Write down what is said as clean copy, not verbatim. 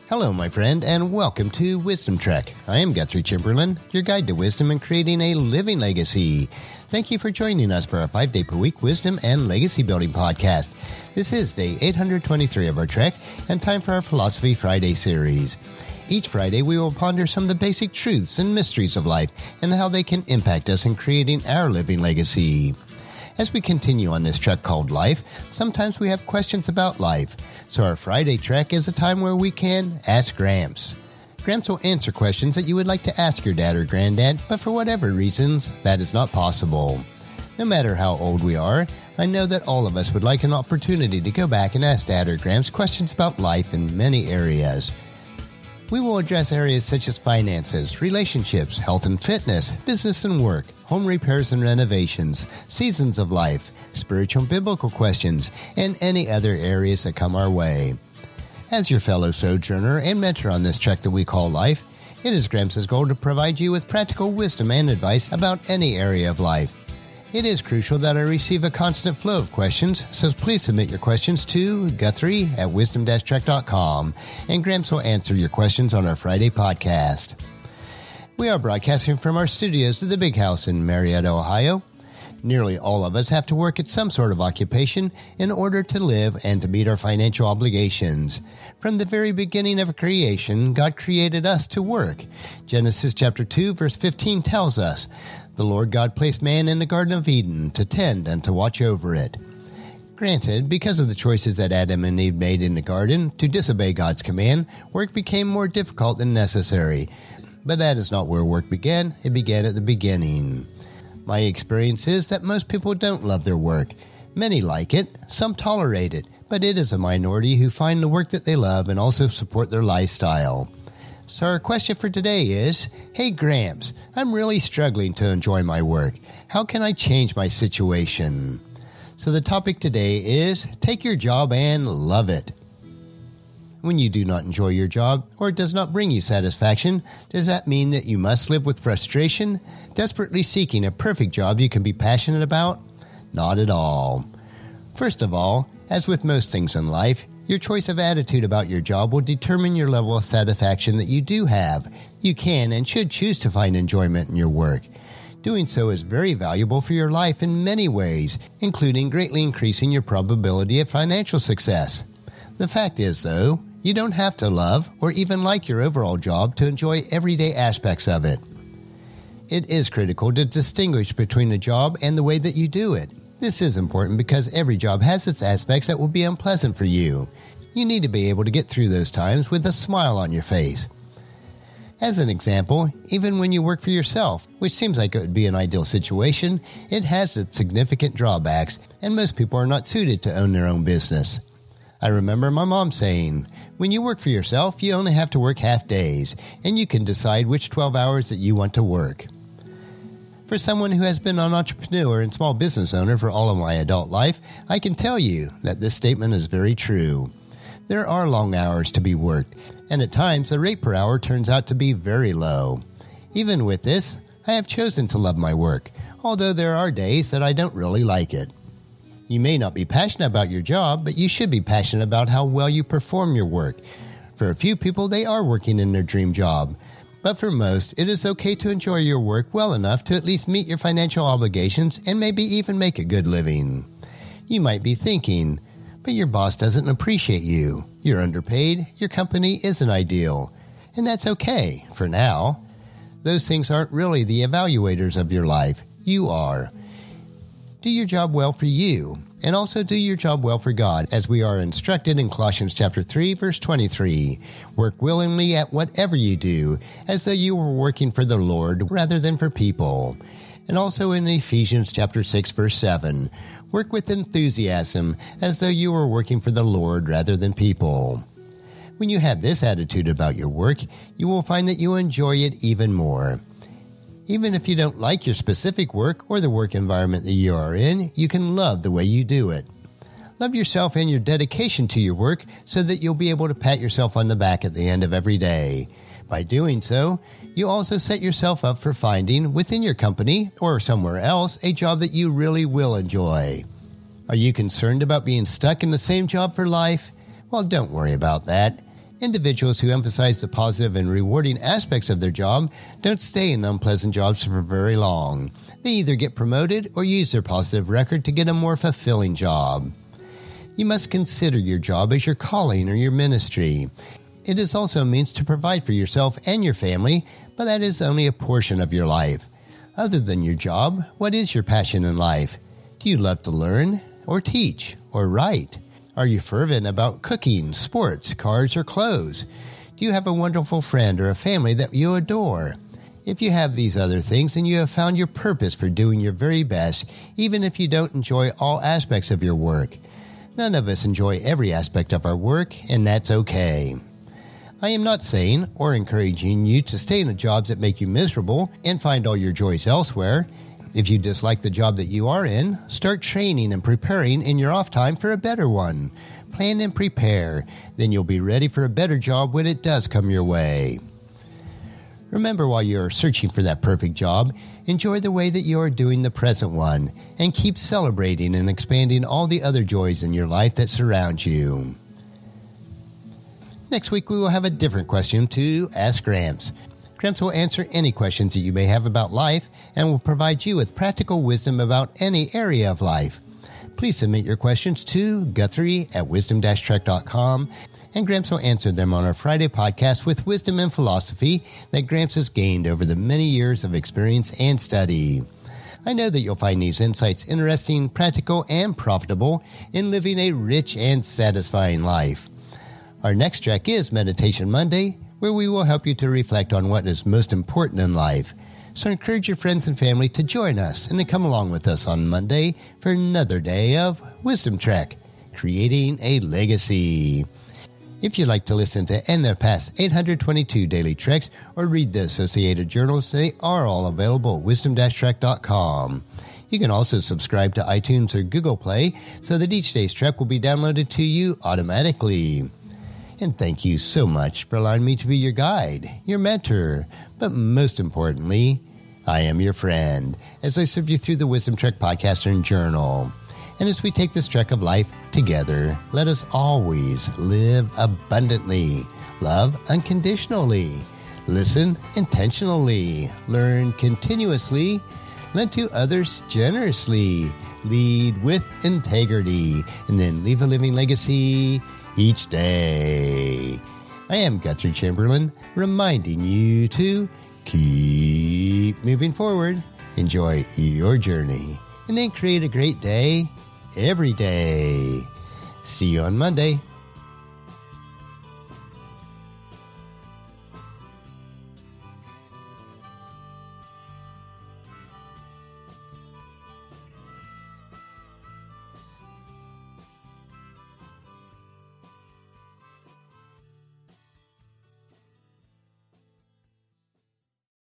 Hello, my friend, and welcome to Wisdom Trek. I am Guthrie Chamberlain, your guide to wisdom and creating a living legacy. Thank you for joining us for our 5-day-per-week wisdom and legacy building podcast. This is day 823 of our trek, and time for our Philosophy Friday series. Each Friday, we will ponder some of the basic truths and mysteries of life and how they can impact us in creating our living legacy. As we continue on this trek called life, sometimes we have questions about life. So our Friday trek is a time where we can Ask Gramps. Gramps will answer questions that you would like to ask your dad or granddad, but for whatever reasons, that is not possible. No matter how old we are, I know that all of us would like an opportunity to go back and ask Dad or Gramps questions about life in many areas. We will address areas such as finances, relationships, health and fitness, business and work, home repairs and renovations, seasons of life, spiritual and biblical questions, and any other areas that come our way. As your fellow sojourner and mentor on this trek that we call life, it is Gramps' goal to provide you with practical wisdom and advice about any area of life. It is crucial that I receive a constant flow of questions, so please submit your questions to Guthrie at wisdom-trek.com, and Gramps will answer your questions on our Friday podcast. We are broadcasting from our studios at the Big House in Marietta, Ohio. Nearly all of us have to work at some sort of occupation in order to live and to meet our financial obligations. From the very beginning of creation, God created us to work. Genesis chapter 2, verse 15 tells us, "The Lord God placed man in the Garden of Eden to tend and to watch over it." Granted, because of the choices that Adam and Eve made in the garden to disobey God's command, work became more difficult than necessary. But that is not where work began. It began at the beginning. My experience is that most people don't love their work. Many like it, some tolerate it, but it is a minority who find the work that they love and also support their lifestyle. So our question for today is, "Hey Gramps, I'm really struggling to enjoy my work. How can I change my situation?" So the topic today is, take your job and love it. When you do not enjoy your job or it does not bring you satisfaction, does that mean that you must live with frustration, desperately seeking a perfect job you can be passionate about? Not at all. First of all, as with most things in life, your choice of attitude about your job will determine your level of satisfaction that you do have. You can and should choose to find enjoyment in your work. Doing so is very valuable for your life in many ways, including greatly increasing your probability of financial success. The fact is, though, you don't have to love or even like your overall job to enjoy everyday aspects of it. It is critical to distinguish between a job and the way that you do it. This is important because every job has its aspects that will be unpleasant for you. You need to be able to get through those times with a smile on your face. As an example, even when you work for yourself, which seems like it would be an ideal situation, it has its significant drawbacks, and most people are not suited to own their own business. I remember my mom saying, "When you work for yourself, you only have to work half days, and you can decide which 12 hours that you want to work." For someone who has been an entrepreneur and small business owner for all of my adult life, I can tell you that this statement is very true. There are long hours to be worked, and at times the rate per hour turns out to be very low. Even with this, I have chosen to love my work, although there are days that I don't really like it. You may not be passionate about your job, but you should be passionate about how well you perform your work. For a few people, they are working in their dream job. But for most, it is okay to enjoy your work well enough to at least meet your financial obligations and maybe even make a good living. You might be thinking, but your boss doesn't appreciate you. You're underpaid, your company isn't ideal. And that's okay, for now. Those things aren't really the evaluators of your life. You are. Do your job well for you, and also do your job well for God, as we are instructed in Colossians chapter 3, verse 23. Work willingly at whatever you do, as though you were working for the Lord rather than for people. And also in Ephesians chapter 6, verse 7. Work with enthusiasm, as though you were working for the Lord rather than people. When you have this attitude about your work, you will find that you enjoy it even more. Even if you don't like your specific work or the work environment that you are in, you can love the way you do it. Love yourself and your dedication to your work so that you'll be able to pat yourself on the back at the end of every day. By doing so, you also set yourself up for finding, within your company or somewhere else, a job that you really will enjoy. Are you concerned about being stuck in the same job for life? Well, don't worry about that. Individuals who emphasize the positive and rewarding aspects of their job don't stay in unpleasant jobs for very long. They either get promoted or use their positive record to get a more fulfilling job. You must consider your job as your calling or your ministry. It is also a means to provide for yourself and your family, but that is only a portion of your life. Other than your job, what is your passion in life? Do you love to learn, or teach, or write? Are you fervent about cooking, sports, cars, or clothes? Do you have a wonderful friend or a family that you adore? If you have these other things, then you have found your purpose for doing your very best, even if you don't enjoy all aspects of your work. None of us enjoy every aspect of our work, and that's okay. I am not saying or encouraging you to stay in the jobs that make you miserable and find all your joys elsewhere. If you dislike the job that you are in, start training and preparing in your off time for a better one. Plan and prepare, then you'll be ready for a better job when it does come your way. Remember, while you are searching for that perfect job, enjoy the way that you are doing the present one, and keep celebrating and expanding all the other joys in your life that surround you. Next week, we will have a different question to Ask Gramps. Gramps will answer any questions that you may have about life and will provide you with practical wisdom about any area of life. Please submit your questions to Guthrie@wisdom-trek.com, and Gramps will answer them on our Friday podcast with wisdom and philosophy that Gramps has gained over the many years of experience and study. I know that you'll find these insights interesting, practical, and profitable in living a rich and satisfying life. Our next trek is Meditation Monday, where we will help you to reflect on what is most important in life. So encourage your friends and family to join us and to come along with us on Monday for another day of Wisdom Trek, creating a legacy. If you'd like to listen to any of the past 822 daily treks or read the associated journals, they are all available at wisdom-trek.com. You can also subscribe to iTunes or Google Play so that each day's trek will be downloaded to you automatically. And thank you so much for allowing me to be your guide, your mentor, but most importantly, I am your friend as I serve you through the Wisdom Trek podcast and journal. And as we take this trek of life together, let us always live abundantly, love unconditionally, listen intentionally, learn continuously, lend to others generously, lead with integrity, and then leave a living legacy each day. I am Guthrie Chamberlain, reminding you to keep moving forward, enjoy your journey, and then create a great day every day. See you on Monday.